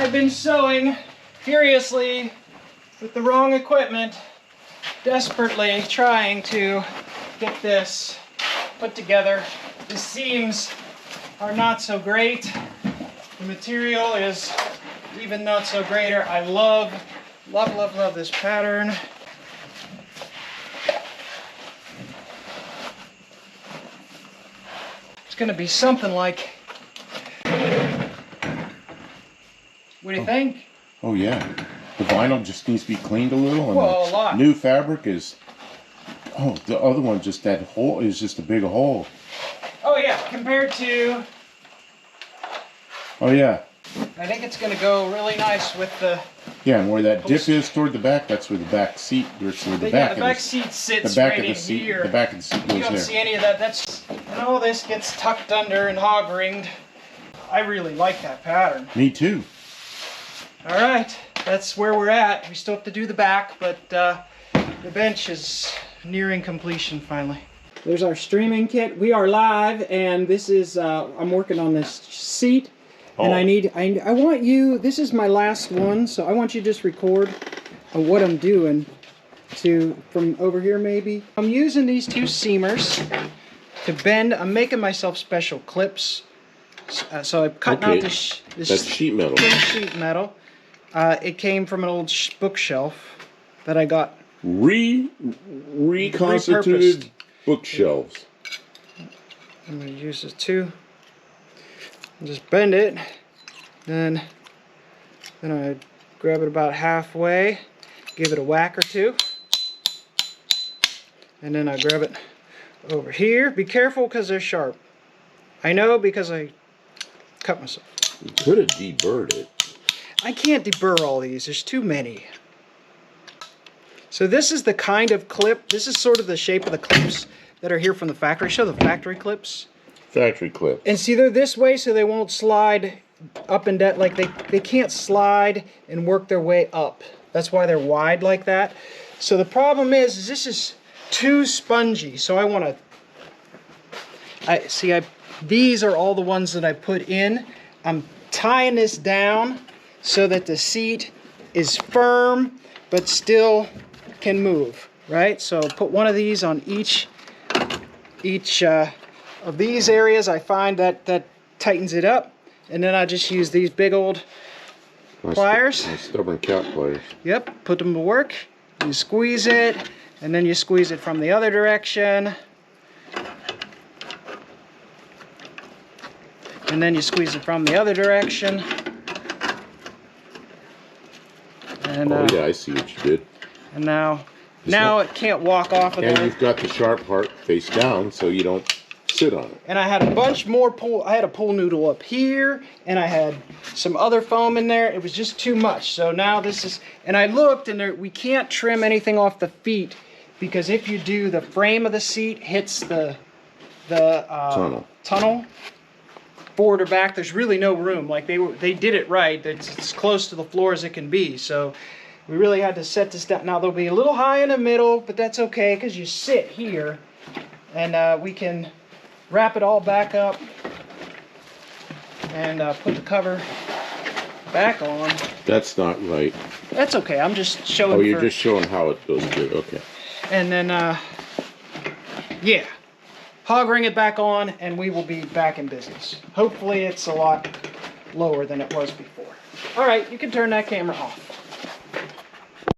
I've been sewing furiously with the wrong equipment, desperately trying to get this put together. The seams are not so great. The material is even not so greater. I love this pattern. It's going to be something like, what do you think? Oh yeah, the vinyl just needs to be cleaned a little, and well, the a lot. new fabric is, oh, the other one, just that hole is just a big hole. Oh yeah, compared to, Oh yeah. I think it's going to go really nice with the, Yeah, and where that dip is toward the back, that's where the back seat, where the back, the back seat sits the back right of the in seat, here. the back of the seat goes there. You don't see any of that. That's, and all this gets tucked under and hog-ringed. I really like that pattern. Me too. All right, that's where we're at. We still have to do the back, but the bench is nearing completion finally. There's our streaming kit. We are live, and this is, I'm working on this seat. And I want you, this is my last one, so I want you to just record what I'm doing from over here maybe. I'm using these two seamers to bend. I'm making myself special clips. So I'm cutting out this that's sheet metal. Sheet metal. It came from an old bookshelf that I got. Reconstituted bookshelves. I'm going to use this too. Just bend it, then I grab it about halfway, give it a whack or two, and then I grab it over here. Be careful because they're sharp. I know because I cut myself. You could have deburred it. I can't deburr all these. There's too many. So this is the kind of clip. This is sort of the shape of the clips that are here from the factory. Show the factory clips. Factory clip. And see, they're this way so they won't slide up and down. Like they can't slide and work their way up. That's why they're wide like that. So the problem is this is too spongy. So I want to, these are all the ones that I put in. I'm tying this down so that the seat is firm but still can move, right? So put one of these on each of these areas. I find that tightens it up, and then I just use these big old pliers. My stubborn cat pliers. Yep, put them to work. You squeeze it, and then you squeeze it from the other direction, and then you squeeze it from the other direction. And, oh yeah, I see what you did. And now it can't walk off of there. And you've got the sharp part face down, so you don't sit on it. And I had a bunch more I had a pool noodle up here, and I had some other foam in there. It was just too much. So now this is, and I looked, and we can't trim anything off the feet, because if you do, the frame of the seat hits the tunnel forward or back. There's really no room. Like they did it right. It's as close to the floor as it can be. So we really had to set this down. Now they'll be a little high in the middle, but that's okay because you sit here, and we can wrap it all back up and put the cover back on. That's not right. That's okay. I'm just showing. Oh, you're just showing how it goes good. Okay. And then, yeah, hog ring it back on, and we will be back in business. Hopefully, it's a lot lower than it was before. All right, you can turn that camera off.